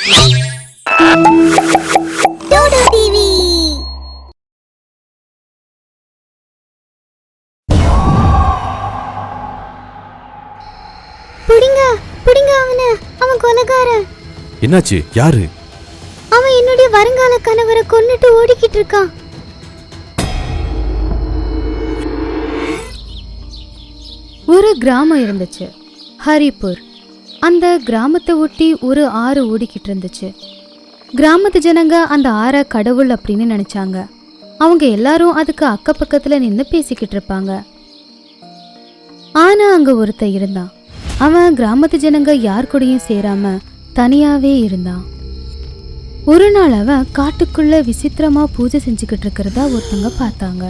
Dude TV. புடிங்க புடிங்க அவன் கொலைகாரன். என்னாச்சு? யாரு அவன்? என்னுடைய வருங்கால கணவரை கொன்னுட்டு ஓடிக்கிட்டு இருக்கான். ஒரு கிராமம் இருந்துச்சு, ஹரிபூர். அந்த கிராமத்தை ஒட்டி ஒரு ஆறு ஓடிக்கிட்டு இருந்துச்சு. கிராமத்து ஜனங்க அந்த ஆறை கடவுள் அப்படின்னு நினைச்சாங்க. அவங்க எல்லாரும் அதுக்கு அக்கப்பக்கத்துல நின்று பேசிக்கிட்டு இருப்பாங்க. ஆனா அங்க ஒருத்த இருந்தான். அவன் கிராமத்து ஜனங்க யார் கூடயும் சேராம தனியாவே இருந்தான். ஒரு நாள் அவன் காட்டுக்குள்ள விசித்திரமா பூஜை செஞ்சுக்கிட்டு இருக்கிறதா ஒருத்தங்க பார்த்தாங்க.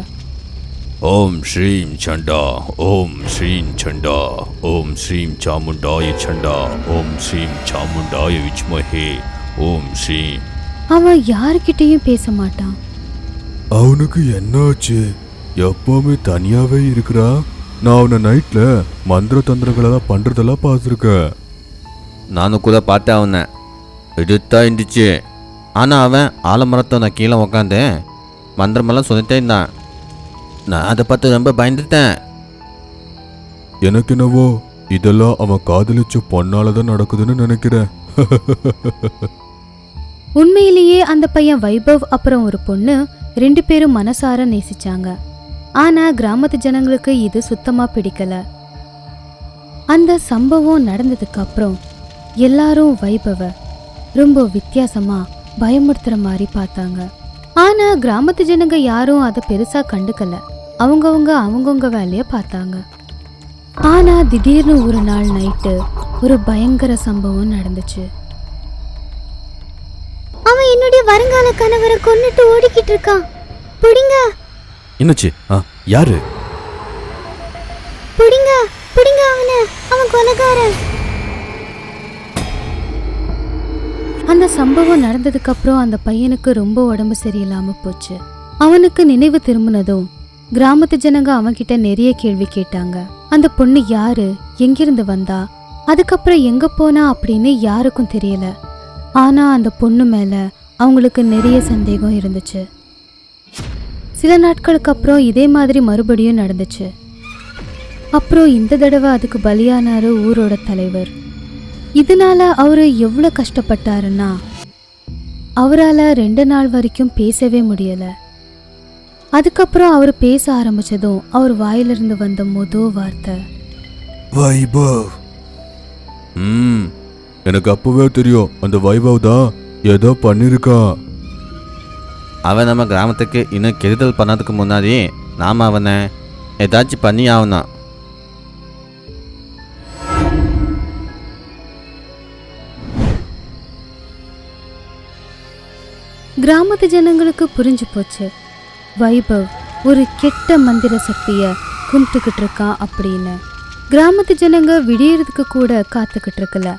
ஓம் ஸ்ரீம் சண்டா, ஓம் ஸ்ரீம் சண்டா, ஓம் ஸ்ரீம் சாமுண்டாய சண்டா, ஓம் ஸ்ரீம் சாமுண்டாய விச்மஹே, ஓம் ஸ்ரீம். அவன் யாருக்கிட்டையும் பேச மாட்டான். அவனுக்கு என்னாச்சு? எப்பவுமே தனியாவே இருக்கிறா? நான் அவனை நைட்ல மந்திர தந்திரங்களெல்லாம் பண்றதெல்லாம் பார்த்துருக்கேன். நானும் கூட பார்த்தேன் அவனை. எடுத்தான் இருந்துச்சு. ஆனால் அவன் ஆலமரத்தை நான் கீழே உக்காந்தேன் மந்திரமெல்லாம் சொல்லிட்டே இருந்தான். நான் அதை பார்த்து ரொம்ப பயந்துட்டேன். எனக்கு என்னவோ இதெல்லாம் அவன் காதலிச்ச பொண்ணாலதான் நடக்குதுன்னு நினைக்கிறேன். உண்மையிலேயே அந்த பையன் வைபவ் அப்புறம் ஒரு பொண்ணு 2 பேரும் மனசார நேசிச்சாங்க. ஆனா கிராமத்து ஜனங்களுக்கு இது சுத்தமா பிடிக்கல. அந்த சம்பவம் நடந்ததுக்கு அப்புறம் எல்லாரும் வைபவ ரொம்ப வித்தியாசமா பயமுறுத்துற மாதிரி பார்த்தாங்க. ஆனா கிராமத்து ஜனங்க யாரும் அதை பெருசா கண்டுக்கல. அவங்கவுங்க வேலைய பார்த்தாங்க. ஆனா திடீர்னு ஒரு நாள் நைட்டு ஒரு பயங்கர சம்பவம் நடந்துச்சு. அவன் என்னுடைய வருங்கால கணவரை கொன்னுட்டு ஓடிக்கிட்டு இருக்கான். புடிங்க என்னாச்சு? யாரு? புடிங்க புடிங்க அவன் கொலைகாரன். அந்த சம்பவம் நடந்ததுக்கு அப்புறம் அந்த பையனுக்கு ரொம்ப உடம்பு சரியில்லாம போச்சு. அவனுக்கு நினைவு திரும்பினதும் கிராமத்து ஜனங்க அவன்கிட்ட நிறைய கேள்வி கேட்டாங்க. அந்த பொண்ணு யாரு, எங்கிருந்து வந்தா, அதுக்கப்புறம் எங்க போனா அப்படின்னு யாருக்கும் தெரியல. ஆனா அந்த பொண்ணு மேல அவங்களுக்கு நிறைய சந்தேகம் இருந்துச்சு. சில நாட்களுக்கு அப்புறம் இதே மாதிரி மறுபடியும் நடந்துச்சு. அப்புறம் இந்த தடவை அதுக்கு பலியானாரு ஊரோட தலைவர். இதனால அவரு எவ்வளவு கஷ்டப்பட்டாருன்னா அவரால் 2 நாள் வரைக்கும் பேசவே முடியல. அதுக்கப்புறம் அவர் பேச ஆரம்பிச்சதும் அவர் வாயிலிருந்து வந்த முதல் வார்த்தை வைபவ். எனக்கு அப்பவே தெரியும் அந்த வைபவ் தான் ஏதோ பண்ணிருக்கான். அவன் நம்ம கிராமத்துக்கு இன்னும் கெடுதல் பண்ணதுக்கு முன்னாடி நாம் அவனை ஏதாச்சும் பண்ணி ஆகணும். கிராமத்து ஜனங்களுக்கு புரிஞ்சு போச்சு, வைபவ் ஒரு கெட்ட மந்திர சக்திய கும்பிட்டுக்கிட்டு இருக்கான் அப்படின்னு. கிராமத்து ஜனங்க விடியறதுக்கு கூட காத்துக்கிட்டு இருக்கல.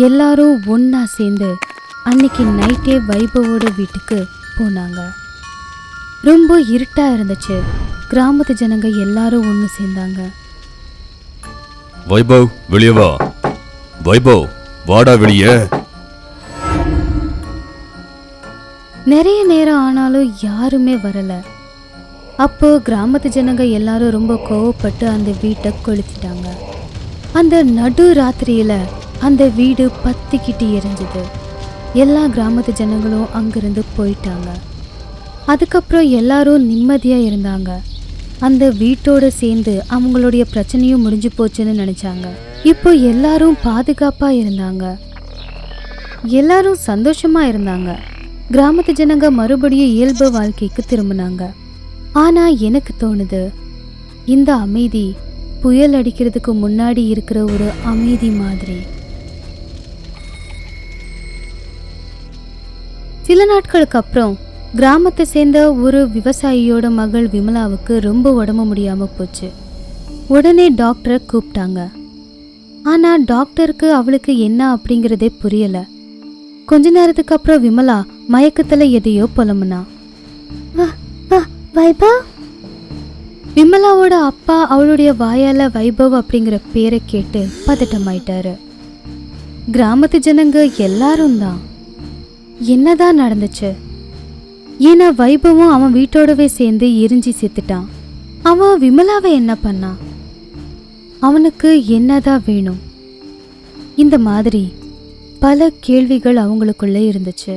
எல்லாரும் ஒன்னா சேர்ந்து அன்னைக்கு நைட்டே வைபவோட வீட்டுக்கு போனாங்க. ரொம்ப இருட்டா இருந்துச்சு. கிராமத்து ஜனங்க எல்லாரும் ஒன்று சேர்ந்தாங்க. வைபவ் வெளியே வா. வைபவ் வாடா வெளியே. நிறைய நேரம் ஆனாலும் யாருமே வரல. அப்போ கிராமத்து ஜனங்க எல்லாரும் ரொம்ப கோவப்பட்டு அந்த வீட்டை கொளுத்திட்டாங்க. அந்த நடு ராத்திரியில அந்த வீடு பத்திக்கிட்டு எரிஞ்சுது. எல்லா கிராமத்து ஜனங்களும் அங்கிருந்து போயிட்டாங்க. அதுக்கப்புறம் எல்லாரும் நிம்மதியா இருந்தாங்க. அந்த வீட்டோட சேர்ந்து அவங்களுடைய பிரச்சனையும் முடிஞ்சு போச்சுன்னு நினைச்சாங்க. இப்போ எல்லாரும் பாதுகாப்பா இருந்தாங்க. எல்லாரும் சந்தோஷமா இருந்தாங்க. கிராமத்து ஜனங்க மறுபடியும் இயல்பு வாழ்க்கைக்கு திரும்பினாங்க. ஆனா எனக்கு தோணுது, இந்த அமைதி புயல் அடிக்கிறதுக்கு முன்னாடி இருக்கிற ஒரு அமைதி மாதிரி. சில நாட்களுக்கு அப்புறம் கிராமத்தை சேர்ந்த ஒரு விவசாயியோட மகள் விமலாவுக்கு ரொம்ப உடம்பு முடியாம போச்சு. உடனே டாக்டரை கூப்பிட்டாங்க. ஆனா டாக்டருக்கு அவளுக்கு என்ன அப்படிங்கிறதே புரியல. கொஞ்ச நேரத்துக்கு அப்புறம் விமலா மயக்கத்துல எதையோ புலம்புனா. வைபவ். விமலாவோட அப்பா அவளுடைய வாயால வைபவ் அப்படிங்கிற பேரை கேட்டு பதட்டமாயிட்டாரு. கிராமத்து ஜனங்க எல்லாரும் தான் என்னதான் நடந்துச்சு? ஏன்னா வைபவும் அவன் வீட்டோடவே சேர்ந்து எரிஞ்சு செத்துட்டான். அவன் விமலாவை என்ன பண்ணான்? அவனுக்கு என்னதான் வேணும்? இந்த மாதிரி பல கேள்விகள் அவங்களுக்குள்ள இருந்துச்சு.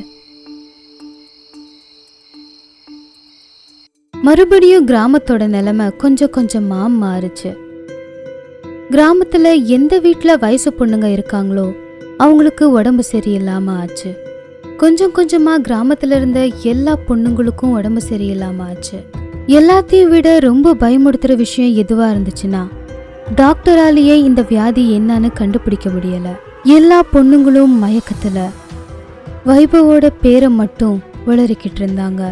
மறுபடியும் கிராமத்தோட நிலைமை கொஞ்சம் கொஞ்சமா மாறுச்சு. கிராமத்துல எந்த வீட்டுல வயசு பொண்ணுங்க இருக்காங்களோ அவங்களுக்கு உடம்பு சரியில்லாம ஆச்சு. கொஞ்சம் கொஞ்சமா கிராமத்துல இருந்த எல்லா பொண்ணுங்களுக்கும் உடம்பு சரியில்லாம ஆச்சு. எல்லாத்தையும் விட ரொம்ப பயமுடுத்துற விஷயம் எதுவா இருந்துச்சுன்னா, டாக்டராலேயே இந்த வியாதி என்னன்னு கண்டுபிடிக்க முடியல. எல்லா பொண்ணுங்களும் மயக்கத்துல வைபவோட பேரை மட்டும் உளறிக்கிட்டு இருந்தாங்க.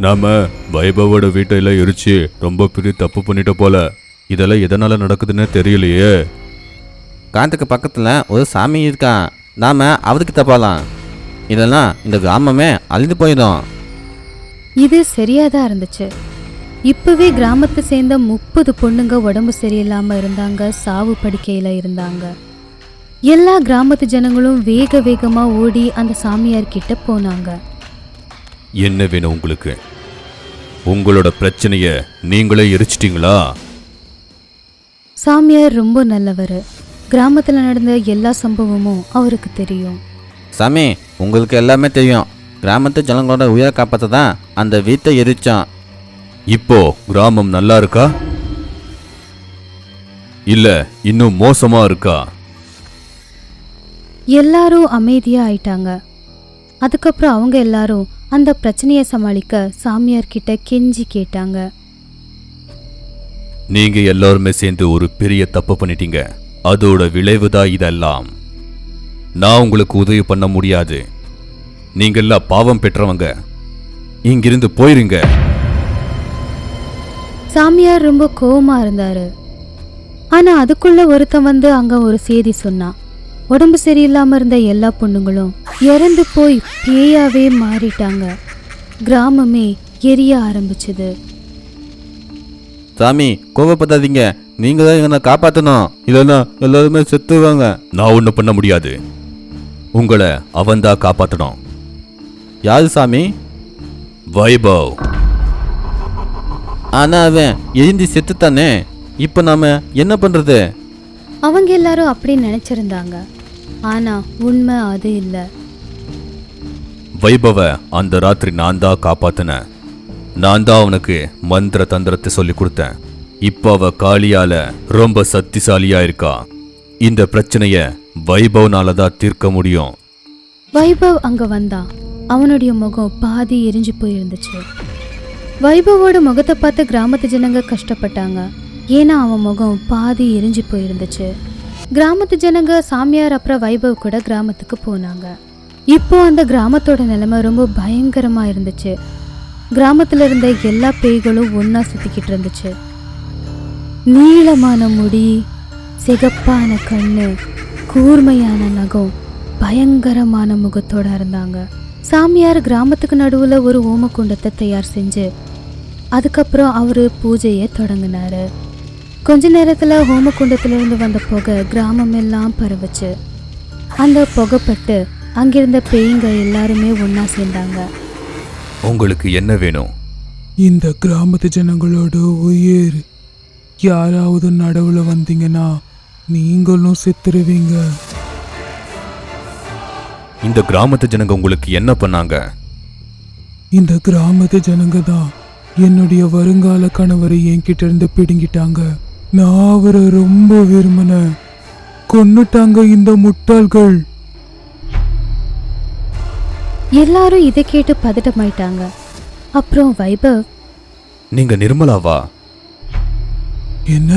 நாம வைபவோட வீட்டெல்லாம் எரிச்சு ரொம்ப பெரிய தப்பு பண்ணிட்ட போல. இதெல்லாம் எதனால நடக்குதுன்னு தெரியலையே. காட்டுக்கு பக்கத்தில் ஒரு சாமி இருக்கான், நாம் அவருக்கு தப்பாலாம். இதெல்லாம் இந்த கிராமமே அழிந்து போயிடும். இது சரியாதான் இருந்துச்சு. இப்பவே கிராமத்தை சேர்ந்த 30 பொண்ணுங்க உடம்பு சரியில்லாம இருந்தாங்க, சாவு படுக்கையில இருந்தாங்க. எல்லா கிராமத்து ஜனங்களும் வேக வேகமா ஓடி அந்த சாமியார் கிட்ட போனாங்க. என்ன வேணும் உங்களுக்கு? உங்களோட பிரச்சனைய நீங்களே எரிச்சிட்டீங்களா? சாமியார் ரொம்ப நல்லவர். கிராமத்துல நடந்த எல்லா சம்பவமும் அவருக்கு தெரியும். சாமி, உங்களுக்கு எல்லாமே தெரியும். கிராமத்து ஜனங்களோட உயிரை காப்பாற்ற தான் அந்த வீட்டை எரிச்சான். இப்போ கிராமம் நல்லா இருக்கா இல்ல இன்னும் மோசமா இருக்கா? எல்லாரும் அமைதியா ஆயிட்டாங்க. அதுக்கப்புறம் அவங்க எல்லாரும் அந்த பிரச்சனையை சமாளிக்க சாமியார் கிட்ட கெஞ்சி கேட்டாங்க. நீங்க எல்லாருமே சேர்ந்து ஒரு பெரிய தப்பு பண்ணிட்டீங்க. அதோட விளைவுதான் இதெல்லாம். நான் உங்களுக்கு உதவி பண்ண முடியாது. நீங்க எல்லாம் பாவம் பெற்றவங்க. இங்கிருந்து போயிருங்க. சாமியார் ரொம்ப கோவமா இருந்தாரு. ஆனா அதுக்குள்ள ஒருத்தன் வந்து அங்க ஒரு செய்தி சொன்னான். உடம்பு சரியில்லாம இருந்த எல்லா பொண்ணுங்களும் இறந்து போய் பேயாவே மாறிட்டாங்க. கிராமமே எரிய ஆரம்பிச்சது. சாமி, கோவப்படாதீங்க. நீங்கள் தான் எங்களை காப்பாற்றணும், இல்லைன்னா எல்லாருமே செத்துவாங்க. நான் ஒன்றும் பண்ண முடியாது. உங்களை அவன்தான் காப்பாற்றணும். யாரு சாமி? வைபவ். ஆனால் அவன் எரிஞ்சு செத்துத்தானே. இப்போ நாம என்ன பண்ணுறது? அவங்க எல்லாரும் அப்படி நினைச்சிருந்தாங்க. ஆனா உண்மை அது இல்லை. வைபவ அந்த ராத்திரி நான் தான் காப்பாத்தினேன். நான் தான் அவனுக்கு மந்திர தந்திரத்தை சொல்லி கொடுத்தேன். இப்போ அவ காளியால ரொம்ப சக்திசாலியா இருக்கா. இந்த பிரச்சனைய வைபவ்னால தான் தீர்க்க முடியும். வைபவ் அங்க வந்தான். அவனுடைய முகம் பாதி எரிஞ்சு போயிருந்துச்சு. வைபவோட முகத்தை பார்த்து கிராமத்து ஜனங்க கஷ்டப்பட்டாங்க. ஏன்னா அவன் முகம் பாதி எரிஞ்சு போயிருந்துச்சு. கிராமத்து ஜனங்க சாமியார் அப்புறம் வைபவ் கூட கிராமத்துக்கு போனாங்க. இப்போ அந்த கிராமத்தோட நிலைமை ரொம்ப பயங்கரமா இருந்துச்சு. கிராமத்துல இருந்த எல்லா பேய்களும் ஒன்னா சுத்திக்கிட்டு இருந்துச்சு. நீளமான முடி, சிகப்பான கண்ணு, கூர்மையான நகம், பயங்கரமான முகத்தோட இருந்தாங்க. சாமியார் கிராமத்துக்கு நடுவுல ஒரு ஓமக்குண்டத்தை தயார் செஞ்சு அதுக்கப்புறம் அவரு பூஜையை தொடங்கினாரு. கொஞ்ச நேரத்துல ஹோமகுண்டத்திலிருந்து வந்த புகை கிராமம் எல்லாம் பரவுச்சு. அந்த புகைப்பட்டு அங்கிருந்த பேய்ங்க எல்லாருமே ஒன்னா சேர்ந்தாங்க. உங்களுக்கு என்ன வேணும்? இந்த கிராமத்து ஜனங்களோட உயிர். யாராவது நடுவுல வந்தீங்கன்னா நீங்களும் செத்துருவீங்க. இந்த கிராமத்து ஜனங்க உங்களுக்கு என்ன பண்ணாங்க? இந்த கிராமத்து ஜனங்க தான் என்னுடைய வருங்கால கணவரை என்கிட்ட இருந்து பிடுங்கிட்டாங்க. நான் அவரை ரொம்ப விரும்பினேன். கொன்னுட்டாங்க இந்த முட்டாள்கள். எல்லாரும் இதை கேட்டு பதட்டமாயிட்டாங்க. அப்புறம் வைபவ், நீங்க நிர்மலாவா? என்ன?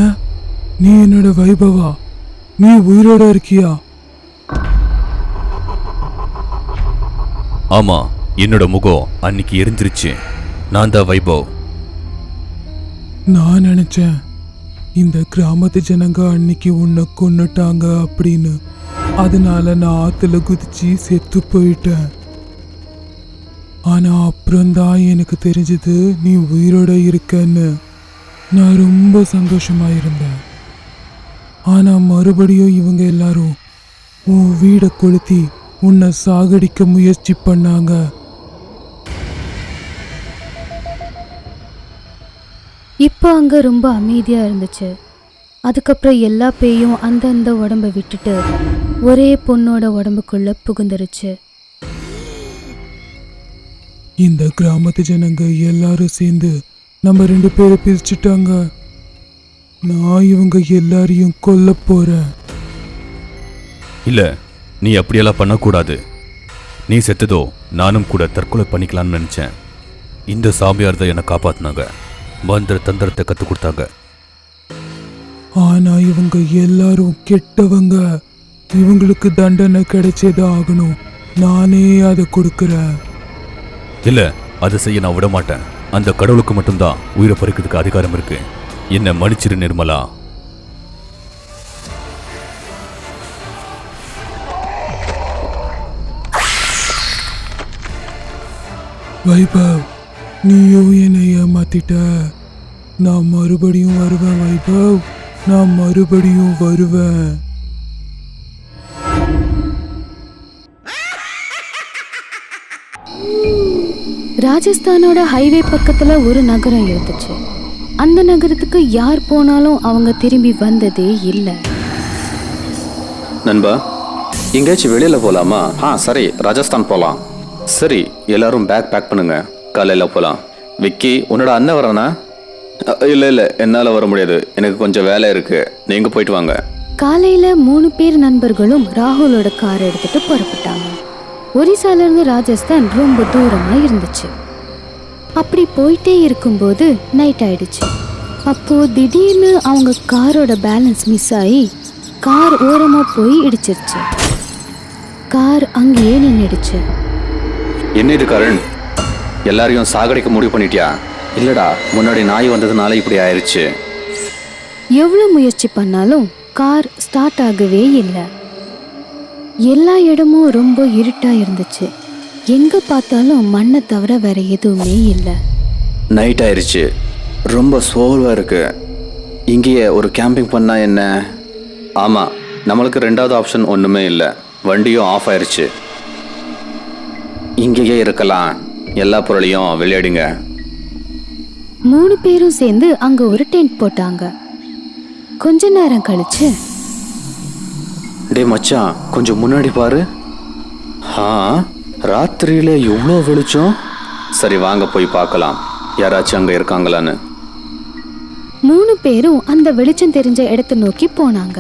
நீ என்னோட வைபவா? நீ உயிரோட இருக்கியா? ஆமா, என்னோட முகம் அன்னைக்கு எரிஞ்சிருச்சு. நான் தான் வைபவ். நான் நினைச்சேன் இந்த கிராமத்து ஜனங்க அன்னைக்கு உன்னை கொன்னுட்டாங்க அப்படின்னு. அதனால நான் ஆத்துல குதிச்சு செத்து போயிட்டேன். ஆனா அப்புறம்தான் எனக்கு தெரிஞ்சது நீ உயிரோட இருக்கன்னு. நான் ரொம்ப சந்தோஷமா இருந்தேன். ஆனா மறுபடியும் இவங்க எல்லாரும் உன் வீடை கொளுத்தி உன்னை சாகடிக்க முயற்சி பண்ணாங்க. இப்போ அங்கே ரொம்ப அமைதியாக இருந்துச்சு. அதுக்கப்புறம் எல்லா பேயும் அந்தந்த உடம்பை விட்டுட்டு ஒரே பொண்ணோட உடம்புக்குள்ள புகுந்துருச்சு. இந்த கிராமத்து ஜனங்க எல்லாரும் சேர்ந்து நம்ம 2 பேரை பிரிச்சுட்டாங்க. நான் இவங்க எல்லாரையும் கொல்ல போறேன். இல்ல, நீ அப்படியெல்லாம் பண்ணக்கூடாது. நீ செத்ததோ நானும் கூட தற்கொலை பண்ணிக்கலாம்னு நினைச்சேன். இந்த சாமியார் தான் என்னை காப்பாத்தினாங்க, மந்திர தந்திரத்தை கற்றுக் கொடுத்தாங்க. ஆனா இவங்க எல்லாரும் கெட்டவங்க. இவங்களுக்கு தண்டனை கிடைச்சேதான் ஆகணும். நானே அதை கொடுக்கறேன். இல்ல, அதை செய்ய நான் விட மாட்டேன். அந்த கடவுளுக்கு மட்டும்தான் உயிரை பறிக்கிறதுக்கு அதிகாரம் இருக்கு. என்ன மன்னிச்சிரு நிர்மலா. வைபவ், நீயும் என்னை ஏமாத்திட்ட. நான் மறுபடியும் வருவேன் வைபவ், நான் மறுபடியும் வருவேன். ராஜஸ்தானோட ஹைவே பக்கத்துல ஒரு நகரம் இருந்துச்சு. அந்த நகரத்துக்கு யார் போனாலும் அவங்க திரும்பி வந்ததே இல்லை. நண்பா, எங்கேயாச்சும் வெளியில் போகலாமா? சரி, ராஜஸ்தான் போகலாம். சரி, எல்லாரும் பேக் பண்ணுங்க, காலையில் போகலாம். விக்கி, உன்னோட அண்ணன் வரானா? இல்லை, என்னால் வர முடியாது, எனக்கு கொஞ்சம் வேலை இருக்குது. நீங்கள் போயிட்டு வாங்க. காலையில 3 பேர் நண்பர்களும் ராகுலோட காரை எடுத்துட்டு புறப்பட்டாங்க. ஒரிசால இருந்து ராஜஸ்தான் ரொம்ப தூரமா இருந்துச்சு. அப்படி போயிட்டே இருக்கும்போது நைட் ஆயிடுச்சு. அப்போ திடீர்னு அவங்க காரோட பேலன்ஸ் மிஸ் ஆகி கார் ஓரமா போய் இடிச்சிருச்சு. கார் அங்கேயே நின்றுடுச்சு. என்ன இது கரண், எல்லாரையும் சாகடிக்க முடிவு பண்ணிட்டியா? இல்லடா, முன்னாடி நாய் வந்ததுனால இப்படி ஆயிடுச்சு. எவ்வளோ முயற்சி பண்ணாலும் கார் ஸ்டார்ட் ஆகவே இல்லை. எல்லா இடமும் ரொம்ப இருட்டா இருந்துச்சு. எங்க பார்த்தாலும் மண்ணை தவிர வேற எதுவுமே இல்லை. நைட் ஆயிடுச்சு, ரொம்ப சோர்வாக இருக்கு. இங்கேயே ஒரு கேம்பிங் பண்ணா என்ன? ஆமாம், நம்மளுக்கு 2வது ஆப்ஷன் ஒன்றுமே இல்லை. வண்டியும் ஆஃப் ஆயிடுச்சு. இங்கேயே இருக்கலாம், எல்லா பொருளையும் விளையாடுங்க. 3 பேரும் சேர்ந்து அங்க ஒரு டென்ட் போட்டாங்க. கொஞ்ச நேரம் கழிச்சு, டே மச்சான், கொஞ்சம் முன்னாடி பாரு. ராத்திரியில எவ்வளோ வெளிச்சம். சரி, வாங்க போய் பார்க்கலாம், யாராச்சும் அங்கே இருக்காங்களான்னு. 3 பேரும் அந்த வெளிச்சம் தெரிஞ்ச இடத்தை நோக்கி போனாங்க.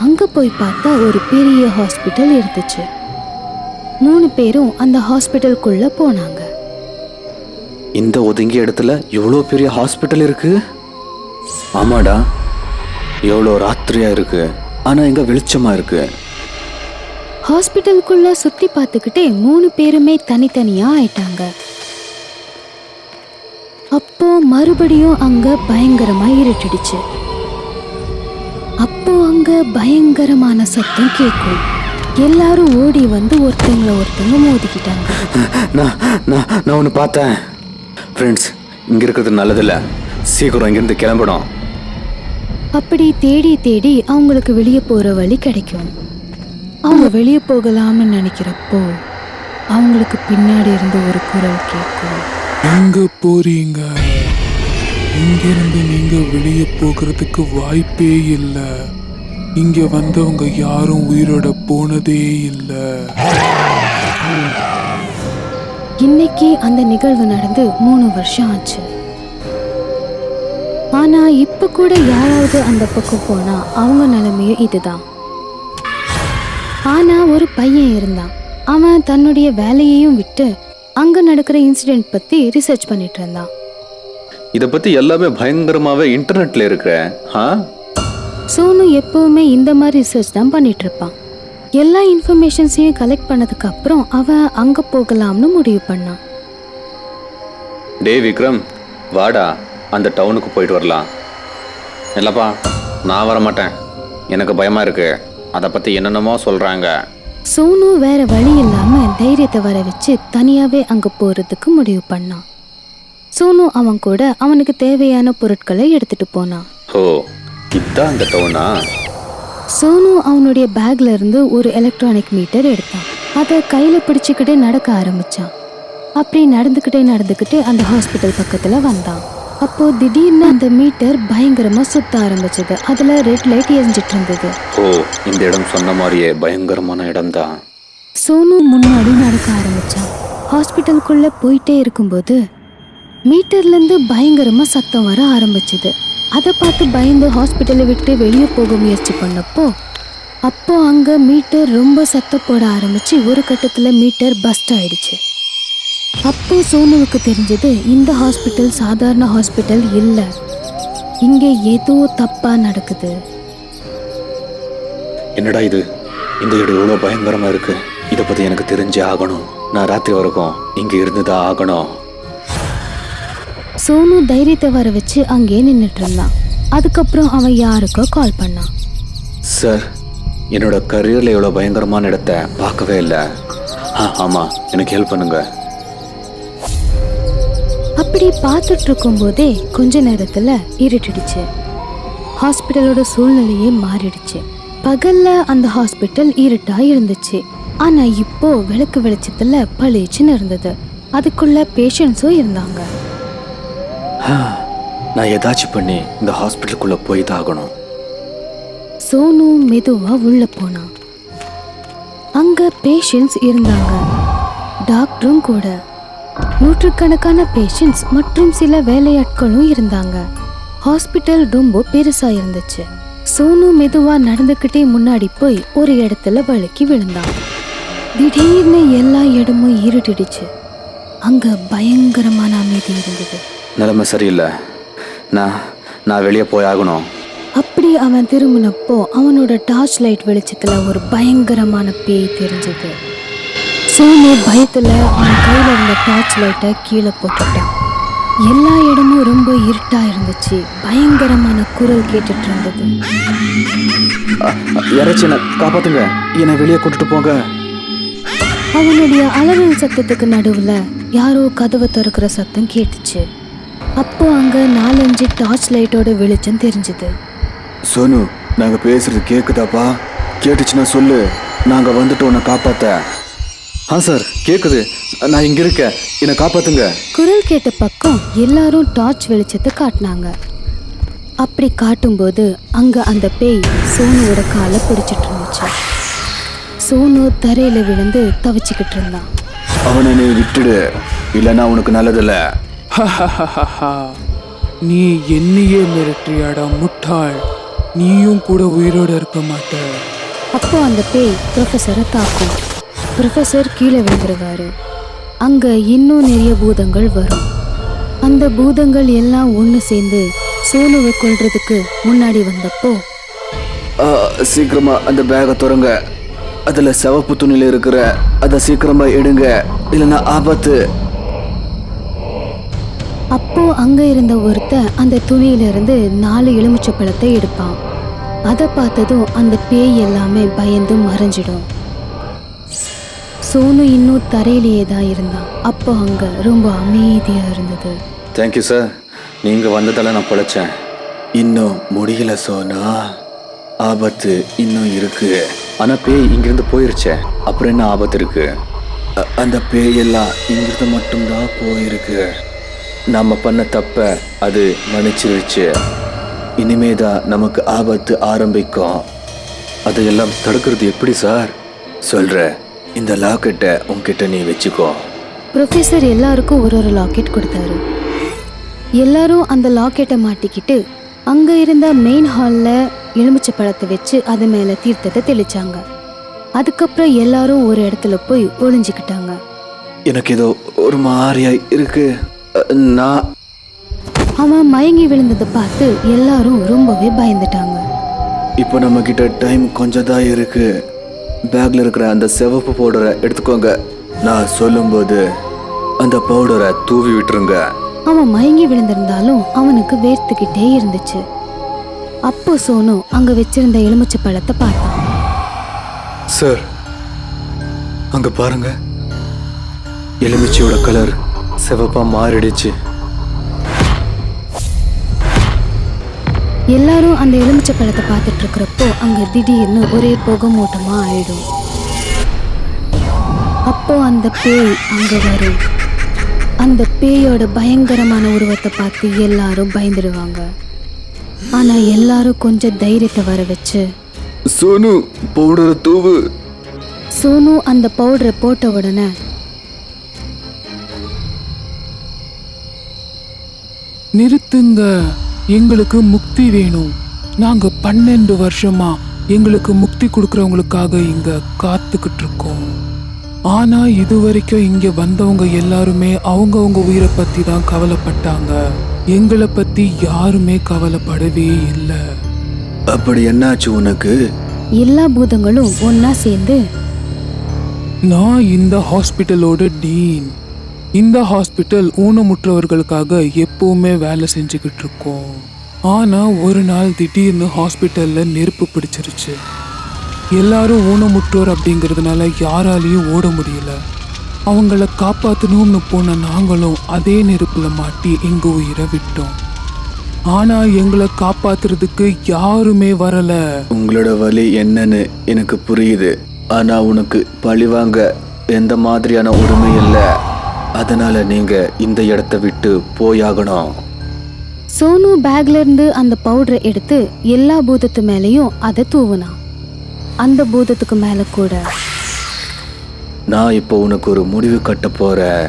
அங்க போய் பார்த்தா ஒரு பெரிய ஹாஸ்பிட்டல் இருந்துச்சு. 3 பேரும் அந்த ஹாஸ்பிட்டலுக்குள்ள போனாங்க. இந்த ஒதுங்கிய இடத்துல எவ்வளோ பெரிய ஹாஸ்பிட்டல் இருக்கு. ஆமாடா, எவ்வளோ ராத்திரியா இருக்கு, ஆனா இங்க வெளிச்சமா இருக்கு. ஹாஸ்பிட்டலுக்குள்ள சுத்தி பார்த்துக்கிட்டே 3 பேருமே தனித்தனியா ஆயிட்டாங்க. அப்போ மறுபடியும் அங்க பயங்கரமா இருட்டிடுச்சு. அப்போ அங்க பயங்கரமான சத்தம் கேட்கும். எல்லாரும் ஓடி வந்து ஒருத்தங்க மோதிக்கிட்டாங்க. நான் ஒன்று பார்த்தேன். ஃப்ரெண்ட்ஸ், இங்க இருக்கிறது நல்லதில்ல, சீக்கிரம் இங்கிருந்து கிளம்பணும். அப்படி தேடி தேடி அவங்களுக்கு வெளியே போற வழி கிடைக்கும். அவங்க வெளியே போகலாம்னு நினைக்கிறப்போ அவங்களுக்கு பின்னாடி இருந்து ஒரு குரல் கேட்கும். எங்க போறீங்க? இங்கிருந்து நீங்க வெளியே போகிறதுக்கு வாய்ப்பே இல்லை. இங்க வந்தவங்க யாரும் உயிரோட போனதே இல்லை. இன்னைக்கு அந்த நிகழ்வு நடந்து 3 வருஷம் ஆச்சு. ஆனா இப்ப கூட யாராவது அந்த பக்கம் போனா அவங்க நிலைமையும் இதுதான். ஆனா ஒரு பையன் இருந்தான். அவன் தன்னுடைய வேலையையும் விட்டு அங்க நடக்கிற இன்சிடென்ட் பத்தி ரிசர்ச் பண்ணிட்டு இருந்தான். இதை பத்தி எல்லாமே பயங்கரமாவே இன்டர்நெட்ல இருக்கிற. சோனு எப்பவுமே இந்த மாதிரி ரிசர்ச் தான் பண்ணிட்டு இருப்பான். எல்லா இன்ஃபர்மேஷன்ஸையும் கலெக்ட் பண்ணதுக்கு அப்புறம் அவன் அங்க போகலாம்னு முடிவு பண்ணான். டே விக்ரம், வாடா, அந்த டவுனுக்கு போயிட்டு வரலாம். இல்லப்பா, நான் வர மாட்டேன், எனக்கு பயமா இருக்கு. அதை பத்தி என்னென்னமோ சொல்றாங்க. சோனு வேற வழி இல்லாம தைரியத்தை வர வச்சு தனியாவே அங்க போறதுக்கு முடிவு பண்ணான். சோனு அவன் கூட அவனுக்கு தேவையான பொருட்களை எடுத்துட்டு போனான். ஓ, இதான் அந்த டவுனா? சோனு அவனுடைய பேக்ல இருந்து ஒரு எலக்ட்ரானிக் மீட்டர் எடுத்தான். அதை கையில பிடிச்சுக்கிட்டு நடக்க ஆரம்பிச்சான். அப்படி நடந்துக்கிட்டே அந்த ஹாஸ்பிட்டல் பக்கத்துல வந்தான். அப்போ திடீர்னு அந்த மீட்டர் பயங்கரமா சுத்த ஆரம்பிச்சது. அதுல ரெட் லைட் எரிஞ்சிட்டு இருந்தது. ஓ, இந்த இடம் சொன்ன மாதிரியே பயங்கரமான இடம் தான். சோனு முன்னாடி நடக்க ஆரம்பிச்சான். ஹாஸ்பிட்டலுக்குள்ள போயிட்டே இருக்கும்போது மீட்டர்ல இருந்து பயங்கரமா சத்தம் வர ஆரம்பிச்சது. அதை பார்த்து பயந்து ஹாஸ்பிட்டலை விட்டு வெளியே போக முயற்சி பண்ணப்போ அப்போ அங்க மீட்டர் ரொம்ப சத்தம் போட ஆரம்பிச்சு ஒரு கட்டத்துல மீட்டர் பஸ்ட் ஆயிடுச்சு. அப்போ சோனுவுக்கு தெரிஞ்சது இந்த ஹாஸ்பிட்டல் சாதாரண ஹாஸ்பிட்டல் இல்லை, இங்க ஏதோ தப்பா நடக்குது. என்னடா இது, இந்த இடம் எவ்வளோ பயங்கரமா இருக்கு. இதை பத்தி எனக்கு தெரிஞ்சே ஆகணும். நான் ராத்திரி வரைக்கும் இங்க இருந்துதான் ஆகணும். சோனு தைரியத்தை வர வச்சு அங்கே நின்றுட்டு இருந்தான். அதுக்கப்புறம் அவன் யாருக்கோ கால் பண்ணான். சார், என்னோட கரியர்ல எவ்வளோ பயங்கரமான இடத்த பார்க்கவே இல்லை. ஆமா, எனக்கு ஹெல்ப் பண்ணுங்க. அப்படி பார்த்துட்டு இருக்கும் போதே கொஞ்ச நேரத்துல இருட்டிடுச்சு. ஹாஸ்பிட்டலோட சூழ்நிலையே மாறிடுச்சு. பகல்ல அந்த ஹாஸ்பிட்டல் இருட்டா இருந்துச்சு. ஆனா இப்போ விளக்கு வெளிச்சத்துல பளிச்சுன்னு இருந்தது. அதுக்குள்ள பேஷண்ட்ஸும் இருந்தாங்க. நான் ஏதாச்சும் பண்ணி இந்த ஹாஸ்பிட்டலுக்குள்ள போய் தான் ஆகணும். சோனு மெதுவா உள்ள போனான். அங்க பேஷண்ட்ஸ் இருந்தாங்க, டாக்டரும் கூட. நூற்றுக்கணக்கான பேஷண்ட்ஸ் மற்றும் சில வேலையாட்களும் இருந்தாங்க. ஹாஸ்பிட்டல் ரொம்ப பெருசா இருந்துச்சு. சோனு மெதுவா நடந்துக்கிட்டே முன்னாடி போய் ஒரு இடத்துல வழுக்கி விழுந்தான். திடீர்னு எல்லா இடமும் இருட்டிடுச்சு. அங்க பயங்கரமான அமைதி இருந்தது. நிலைமை சரியில்லை, நான் வெளியே போய் ஆகணும். அப்படி அவன் திரும்பினப்போ அவனோட டார்ச் லைட் வெளிச்சத்துல ஒரு பயங்கரமான பேய் தெரிஞ்சது. சோனு பயத்துல அவன் கையில இருந்த டார்ச் லைட்டை கீழே போட்டுட்டான். எல்லா இடமும் ரொம்ப இருட்டா இருந்துச்சு. பயங்கரமான குரல் கேட்டுட்டு இருந்தது. யாராச்சும் என்ன காப்பாத்துங்க, என்னை வெளியே கூட்டிட்டு போங்க. அவனுடைய அலறல் சத்தத்துக்கு நடுவுல யாரோ கதவை திறக்கிற சத்தம் கேட்டுச்சு. அப்போ அங்க 4-5 டார்ச் லைட்டோட வெளிச்சம் தெரிஞ்சுது. சோனு, நாங்க பேசுறது கேக்குதாப்பா? கேட்டுச்சுன்னா சொல்லு, நாங்க வந்துட்டு உன்னை காப்பாத்த. சார், கேக்குது, நான் இங்க இருக்கேன், என்னை காப்பாத்துங்க. குரல் கேட்ட பக்கம் எல்லாரும் டார்ச் வெளிச்சத்தை காட்டினாங்க. அப்படி காட்டும்போது அங்க அந்த பேய் சோனுவோட காலை பிடிச்சிட்டு இருந்துச்சு. சோனு தரையில விழுந்து தவிச்சுக்கிட்டு இருந்தான். அவனை நீ விட்டுடு, இல்லைன்னா உனக்கு நல்லதில்ல. நீ என்னையே மிரட்டியாடா முட்டாள், நீயும் கூட உயிரோட இருக்க மாட்ட. அப்போ அந்த பேய் ப்ரொஃபஸரை தாக்கும். ப்ரொஃபஸர் கீழே விழுந்துருவாரு. அங்க இன்னும் நிறைய பூதங்கள் வரும். அந்த பூதங்கள் எல்லாம் ஒன்று சேர்ந்து சோனுவை கொல்றதுக்கு முன்னாடி வந்தப்போ சீக்கிரமா அந்த பேகை திறங்க, அதுல சிவப்பு துணியில இருக்கிற அதை சீக்கிரமா எடுங்க, இல்லைன்னா ஆபத்து. அப்போ அங்க இருந்த ஒருத்தன் அந்த துணியில இருந்து 4 எலுமிச்சை பழத்தை எடுப்பான். அதை பார்த்ததும் அந்த பேய் எல்லாமே பயந்து மறைஞ்சிடும். சோனு இன்னும் தரையிலேயே தான் இருந்தான். அப்போ அங்க ரொம்ப அமைதியா இருந்தது. தேங்க்யூ சார், நீங்க வந்ததால நான் பொழைச்சேன். இன்னும் முடியல சோனா, ஆபத்து இன்னும் இருக்கு. ஆனா பேய் இங்கிருந்து போயிருச்சே, அப்புறம் என்ன ஆபத்து இருக்கு? அந்த பேயெல்லாம் இங்கிருந்து மட்டும்தான் போயிருக்கு. நம்ம பண்ண தப்ப அது மன்னிச்சிருச்சு. இனிமேதான் நமக்கு ஆபத்து ஆரம்பிக்கும். அதையெல்லாம் தடுக்கிறது எப்படி சார்? சொல்ற, இந்த லாக்கெட்டை உன்கிட்ட நீ வச்சுக்கோ. ப்ரொஃபஸர் எல்லாருக்கும் ஒரு லாக்கெட் கொடுத்தாரு. எல்லாரும் அந்த லாக்கெட்டை மாட்டிக்கிட்டு அங்க இருந்த மெயின் ஹால்ல எலுமிச்சை பழத்தை வச்சு அது மேல தீர்த்தத்தை தெளிச்சாங்க. அதுக்கப்புறம் எல்லாரும் ஒரு இடத்துல போய் ஒளிஞ்சுக்கிட்டாங்க. எனக்கு ஏதோ ஒரு மாதிரியா இருக்கு. அவன் மயங்கி விழுந்ததை பார்த்து எல்லாரும் ரொம்பவே பயந்துட்டாங்க. இப்போ நம்ம கிட்ட டைம் கொஞ்சம் தான் இருக்கு. பேக்ல இருக்கிற அந்த சிவப்பு பவுடரை எடுத்துக்கோங்க. நான் சொல்லும்போது அந்த பவுடரை தூவி விட்டுருங்க. அவன் மயங்கி விழுந்திருந்தாலும் அவனுக்கு வேர்த்துக்கிட்டே இருந்துச்சு. அப்போ சோனு அங்க வச்சிருந்த எலுமிச்சை பழத்தை பார்த்தான். சார், அங்க பாருங்க, எலுமிச்சையோட கலர் சிவப்பா மாறிடுச்சு. எல்லாரும் அந்த எலுமிச்சை பழத்தை பார்த்துட்டு இருக்கிறப்போ அங்க திடீர்னு ஒரே புகை மூட்டமா ஆயிடும். அப்போ அந்த பேய் அங்க வரும். அந்த பேயோட பயங்கரமான உருவத்தை பார்த்து எல்லாரும் பயந்துடுவாங்க. ஆனா எல்லாரும் கொஞ்சம் தைரியத்தை வர வச்சு, சோனு பவுடரை தூவு. சோனு அந்த பவுடரை போட்ட உடனே நிறுத்துங்க, எங்களுக்கு முக்தி வேணும். நாங்க 12 வருஷமா எங்களுக்கு முக்தி கொடுக்கறவங்களுக்காக இங்க காத்துக்கிட்டு இருக்கோம். ஆனா இது வரைக்கும் இங்க வந்தவங்க எல்லாருமே அவங்கவங்க உயிரை பத்தி தான் கவலைப்பட்டாங்க. எங்களை பத்தி யாருமே கவலைப்படவே இல்லை. அப்படி என்னாச்சு உனக்கு? எல்லா பூதங்களும் ஒன்னா சேர்ந்து, நான் இந்த ஹாஸ்பிட்டலோட டீன். இந்த ஹாஸ்பிட்டல் ஊனமுற்றவர்களுக்காக எப்பவுமே வேலை செஞ்சுக்கிட்டு இருக்கோம். ஆனா ஒரு நாள் திடீர்னு ஹாஸ்பிட்டல்ல நெருப்பு பிடிச்சிருச்சு. எல்லாரும் ஊனமுற்றோர் அப்படிங்கிறதுனால யாராலையும் ஓட முடியல. அவங்கள காப்பாற்றணும்னு போன நாங்களும் அதே நெருப்புல மாட்டி எங்க உயிரை விட்டோம். ஆனா எங்களை காப்பாத்துறதுக்கு யாருமே வரல. உங்களோட வலி என்னன்னு எனக்கு புரியுது. ஆனா உனக்கு பழிவாங்க எந்த மாதிரியான உரிமை இல்லை. அதனால நீங்க இந்த இடத்த விட்டு போயாகணும். சோனு பேக்ல இருந்து அந்த பவுடரை எடுத்து எல்லா பூதத்து மேலேயும் அதை தூவுனான். அந்த பூதத்துக்கு மேல கூட, நான் இப்போ உனக்கு ஒரு முடிவு கட்ட போறேன்.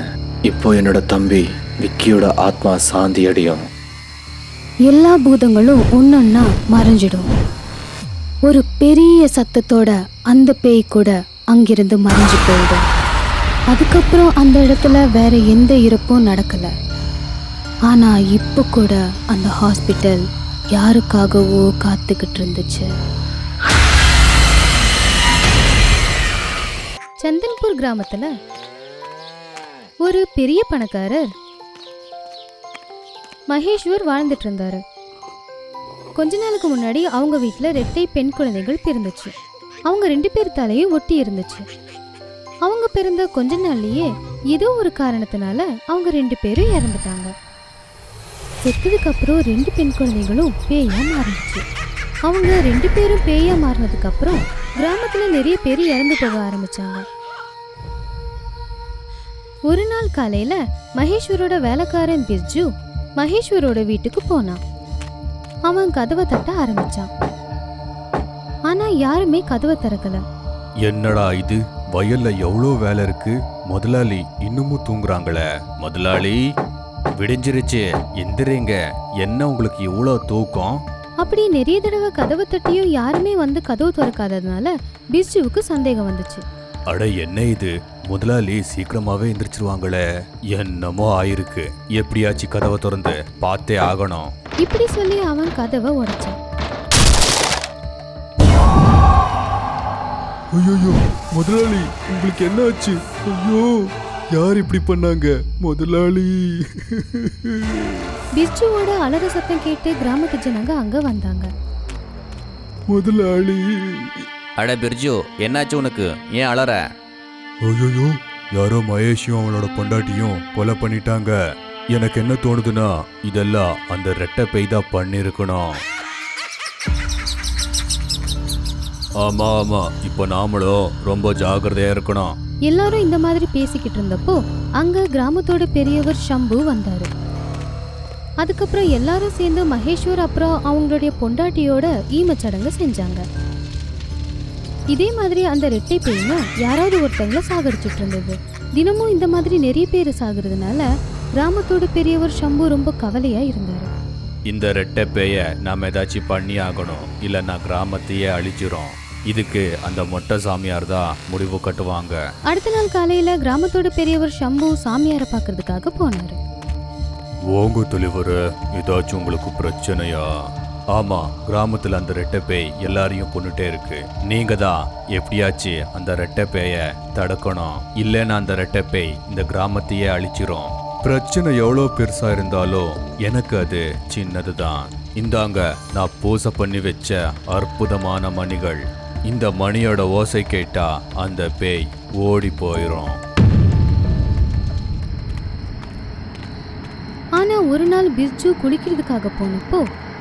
இப்போ என்னோட தம்பி விக்கியோட ஆத்மா சாந்தி அடையும். எல்லா பூதங்களும் ஒன்னொன்னா மறைஞ்சிடும். ஒரு பெரிய சத்தத்தோட அந்த பேய் கூட அங்கிருந்து மறைஞ்சு போயிடும். அதுக்கப்புறம் அந்த இடத்துல வேற எந்த இறப்பும் நடக்கல. ஆனா இப்போ கூட அந்த ஹாஸ்பிட்டல் யாருக்காகவோ காத்துக்கிட்டு இருந்துச்சு. சந்தன்பூர் கிராமத்துல ஒரு பெரிய பணக்காரர் மகேஸ்வர் வாழ்ந்துட்டு இருந்தாரு. கொஞ்ச நாளுக்கு முன்னாடி அவங்க வீட்டுல 2 பெண் குழந்தைகள் பிறந்துச்சு. அவங்க 2 பேர் தலையும் ஒட்டி இருந்துச்சு. அவங்க பிறந்த கொஞ்ச நாள்லயே ஏதோ ஒரு காரணத்தினால அவங்க 2 பேரும் இறந்துட்டாங்க. செத்ததுக்கு அப்புறம் 2 பெண் குழந்தைகளும் பேயா மாறிடுச்சு. அவங்க 2 பேரும் பேயா மாறினதுக்கு அப்புறம் கிராமத்துல நிறைய பேர் இறந்து போக ஆரம்பிச்சாங்க. ஒரு நாள் காலையில மகேஸ்வரோட வேலைக்காரன் பிர்ஜு மகேஸ்வரோட வீட்டுக்கு போனான். அவன் கதவை தட்ட ஆரம்பிச்சான். ஆனா யாருமே கதவை திறக்கல. என்னடா இது, வயல்ல எவ்வளோ வேலை இருக்கு, முதலாளி இன்னமும் தூங்குறாங்களே. முதலாளி, விடிஞ்சிருச்சு, எந்திரிங்க, என்ன உங்களுக்கு இவ்வளோ தூக்கம்? அப்படி நிறைய தடவை கதவை தட்டியும் யாருமே வந்து கதவு திறக்காததுனால பிர்ஜுவுக்கு சந்தேகம் வந்துச்சு. அட என்ன இது, முதலாளி சீக்கிரமாவே எந்திரிச்சிருவாங்களே, என்னமோ ஆயிருக்கு, எப்படியாச்சும் கதவை திறந்து பார்த்தே ஆகணும். இப்படி சொல்லி அவன் கதவை உடைச்சான். ஐயோ முதலாளி, உங்களுக்கு என்ன ஆச்சு? ஐயோ, யார் இப்படி பண்ணாங்க முதலாளி? பிர்ஜுவோட அலற சத்தம் கேட்டு கிராமத்து ஜனங்க அங்க வந்தாங்க. முதலாளி. அட பிர்ஜு, என்னாச்சு உனக்கு? ஏன் அலற? ஐயோ, யாரோ மகேஷும் அவனோட பொண்டாட்டியும் கொலை பண்ணிட்டாங்க. எனக்கு என்ன தோணுதுன்னா, இதெல்லாம் அந்த ரெட்டை பேய் தான் பண்ணிருக்கணும். ஆமா ஆமா, இப்போ நாமளும் ரொம்ப ஜாக்கிரதையா இருக்கணும். எல்லாரும் இந்த மாதிரி பேசிக்கிட்டு இருந்தப்போ அங்க கிராமத்தோட பெரியவர் ஷம்பு வந்தாரு. அதுக்கப்புறம் எல்லாரும் சேர்ந்து மகேஸ்வர் அப்புறம் அவங்களுடைய பொண்டாட்டியோட ஈமச்சடங்கு செஞ்சாங்க. இதே மாதிரி அந்த ரெட்டை பேயும் யாராவது ஒருத்தவங்களை சாகடிச்சிட்டு இருந்தது. தினமும் இந்த மாதிரி நிறைய பேர் சாகுறதுனால கிராமத்தோட பெரியவர் ஷம்பு ரொம்ப கவலையா இருந்தாரு. இந்த ரெட்டை பேய நாம ஏதாச்சும் பண்ணி ஆகணும், இல்லைன்னா கிராமத்தையே அழிச்சிரும். இதுக்கு அந்த மொட்டை சாமியார் தான் முடிவு கட்டுவாங்க. அடுத்த நாள் காலையில கிராமத்தோட பெரியவர் ஷம்பு சாமியாரை பார்க்கறதுக்காக போனாரு. ஓங்க தலைவர், ஏதாச்சும் உங்களுக்கு பிரச்சனையா? ஆமா, கிராமத்துல அந்த ரெட்டை பேய் எல்லாரையும் கொண்டுட்டே இருக்கு. நீங்க தான் எப்படியாச்சும் அந்த ரெட்டை பேய தடுக்கணும், இல்லைன்னா அந்த ரெட்டை பேய் இந்த கிராமத்தையே அழிச்சிரும். பிரச்சனை எவ்வளோ பெருசா இருந்தாலும் எனக்கு அது சின்னதுதான். இந்தாங்க, நான் பூசை பண்ணி வச்ச அற்புதமான மணிகள். இந்த மணியோட ஓசை கேட்டா அந்த பேய் ஓடி போயிரும். ஆனா ஒரு நாள் பிர்ஜு குளிக்கிறதுக்காக போனப்போ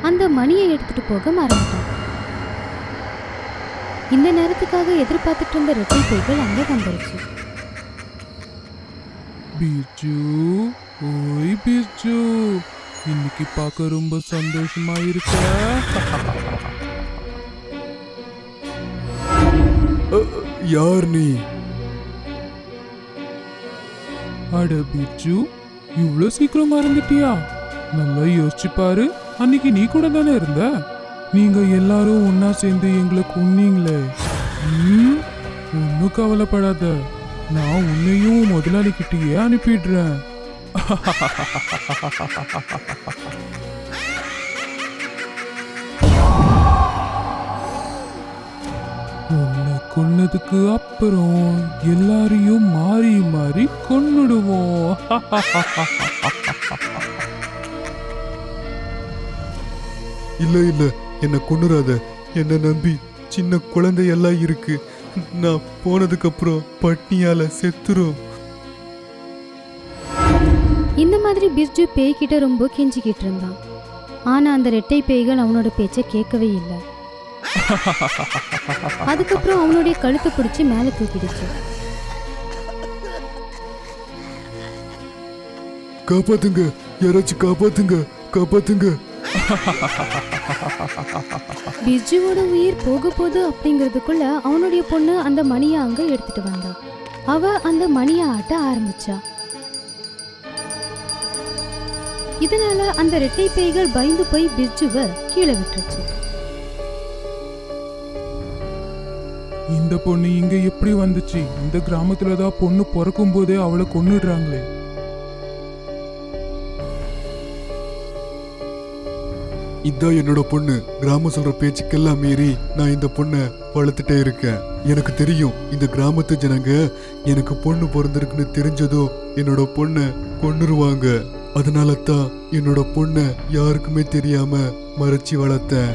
அந்த மணியை எடுத்துட்டு போக மறந்துட்டான். இந்த நேரத்துக்காக எதிர்பார்த்துட்டு இருந்த ரெட்டை பேய்கள் அங்கே வந்துருச்சு. பிர்ஜு, ஓய் பிர்ஜு, இன்னைக்கு பார்க்க ரொம்ப சந்தோஷமா இருக்க. யார் நீ? அட பிர்ஜு, இவ்வளோ சீக்கிரம் மறந்துட்டியா? நல்லா யோசிச்சு பாரு, அன்னைக்கு நீ கூட தானே இருந்த. நீங்க எல்லாரும் ஒன்னா சேர்ந்து எங்களை கொன்னீங்களே. ஒன்னும் கவலைப்படாத, நான் உன்னையும் முதலாளிகிட்டயே அனுப்பிடுறேன். உன்னை கொன்னதுக்கு அப்புறம் எல்லாரையும் மாறி மாறி கொன்னுடுவோம். இல்ல இல்ல, என்னை கொன்னுறாத. என்னை நம்பி சின்ன குழந்தையெல்லாம் இருக்கு. நான் போனதுக்கு அப்புறம் பட்னியால செத்துரும். இந்த மாதிரி பிர்ஜு பேய்கிட்ட ரொம்ப கெஞ்சிக்கிட்டு இருந்தான். ஆனா அந்த ரெட்டை பேய்கள் அவனோட பேச்சை கேட்கவே இல்லை. அதுக்கப்புறம் அவனுடைய கழுத்தை பிடிச்சி மேலே தூக்கிடுச்சு. காப்பாத்துங்க, யாராச்சும் காப்பாத்துங்க, காப்பாத்துங்க. பிர்ஜுவோட உயிர் போக போகுது அப்படிங்கிறதுக்குள்ள அவனுடைய பொண்ணு அந்த மணியை அங்க எடுத்துட்டு வந்தா. அவ அந்த மணியை ஆட்ட ஆரம்பிச்சா. இதனால அந்த ரெட்டை பேய்கள் பயந்து போய் பிர்ஜுவை கீழே விட்டுருச்சு. இந்த பொண்ணு இங்க எப்படி வந்துச்சு? இந்த கிராமத்துலதான் பொண்ணு பிறக்கும் போதே அவளை கொன்னுடுறாங்களே. இதான் என்னோட பொண்ணு. கிராமம் சொல்ற பேச்சுக்கெல்லாம் மீறி நான் இந்த பொண்ணை வளர்த்துட்டே இருக்கேன். எனக்கு தெரியும், இந்த கிராமத்து ஜனங்க எனக்கு பொண்ணு பிறந்திருக்குன்னு தெரிஞ்சதோ என்னோட பொண்ணை கொன்னுருவாங்க. அதனால தான் என்னோட பொண்ணை யாருக்குமே தெரியாம மறைச்சி வளர்த்தேன்.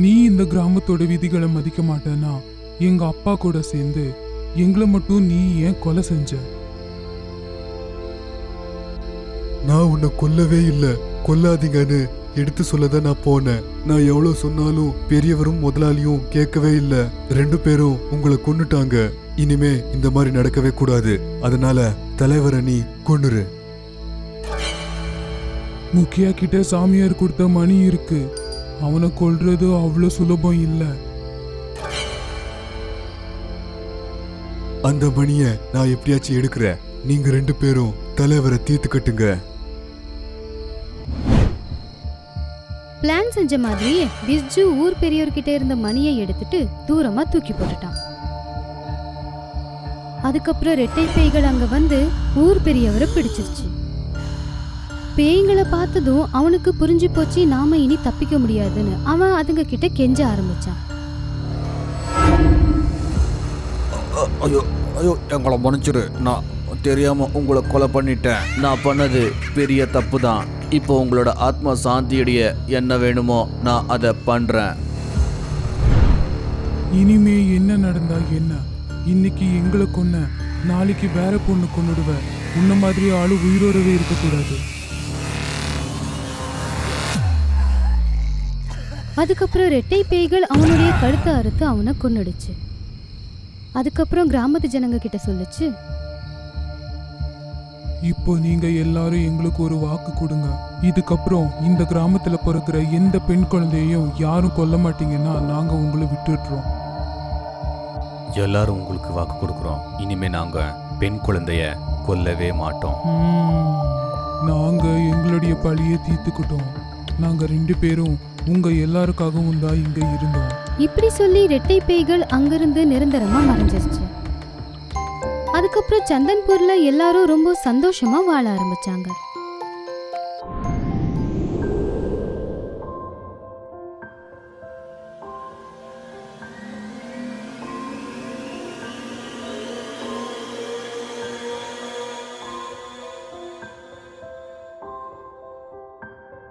நீ இந்த கிராமத்தோட விதிகளை மதிக்க மாட்டேன்னா எங்க அப்பா கூட சேர்ந்து எங்களை மட்டும் நீ ஏன் கொலை செஞ்ச? நான் உன்னை கொல்லவே இல்லை, கொல்லாதீங்கன்னு எடுத்து சொல்லதான் நான் போனேன். நான் எவ்வளவு சொன்னாலும் பெரியவரும் முதலாளியும் கேட்கவே இல்லை. 2 பேரும் உங்களை கொன்னுட்டாங்க. இனிமே இந்த மாதிரி நடக்கவே கூடாது. அதனால தலைவரை நீ கொன்னுரு. முக்கியா கிட்ட சாமியார் கொடுத்த மணி இருக்கு. அவனை கொல்றது அவ்வளோ சுலபம் இல்லை. அந்த மணியை நான் எப்படியாச்சும் எடுக்கிறேன். நீங்க 2 பேரும் தலைவரை தீர்த்து கட்டுங்க. பிளான் செஞ்ச மாதிரி பிர்ஜு ஊர் பெரியவர்கிட்ட இருந்த மணியை எடுத்துட்டு தூரமா தூக்கி போட்டுட்டான். அதுக்கப்புறம் ரெட்டை பேய்கள் அங்க வந்து ஊர் பெரியவரை பிடிச்சிருச்சு. பேய்களை பார்த்ததும் அவனுக்கு புரிஞ்சு போச்சு, நாம இனி தப்பிக்க முடியாதுன்னு. அவன் அதுங்க கிட்ட கெஞ்ச ஆரம்பிச்சான். ஐயோ ஐயோ, எங்களை மன்னிச்சிரு. நான் தெரியாம உங்களை கொலை பண்ணிட்டேன். நான் பண்ணது பெரிய தப்பு தான். இப்போ உங்களோட ஆத்மா சாந்தியடைய என்ன வேணுமோ நான் அதை பண்றேன். இனிமே என்ன நடந்தா என்ன? இன்னைக்கு எங்களை கொன்ன, நாளைக்கு வேற பொண்ணு கொன்னுடுவ. உன்ன மாதிரி ஆளு உயிரோடவே இருக்கக்கூடாது. அதுக்கப்புறம் ரெட்டை பேய்கள் அவனுடைய கழுத்தை அறுத்து அவனை கொன்னுடுச்சு. அதுக்கப்புறம் கிராமத்து ஜனங்க கிட்ட சொல்லுச்சு, இப்போ நீங்க எல்லாரும் எங்களுக்கு ஒரு வாக்கு கொடுங்க. இதுக்கப்புறம் இந்த கிராமத்துல பிறக்கிற எந்த பெண் குழந்தையையும் யாரும் கொல்ல மாட்டீங்கன்னா நாங்க உங்களை விட்டுடுறோம். எல்லாரும் உங்களுக்கு வாக்கு கொடுக்குறோம். இனிமே நாங்க பெண் குழந்தைய கொல்லவே மாட்டோம். நாங்க எங்களுடைய பழியை தீர்த்துக்கிட்டோம். நாங்க 2 பேரும் உங்க எல்லாருக்காகவும் தான் இங்க இருந்தோம். இப்படி சொல்லி ரெட்டை பேய்கள் அங்கிருந்து நிரந்தரமா மறைஞ்சிருச்சு. அதுக்கப்புறம் சந்தன்பூர்ல எல்லாரும் ரொம்ப சந்தோஷமா வாழ ஆரம்பிச்சாங்க.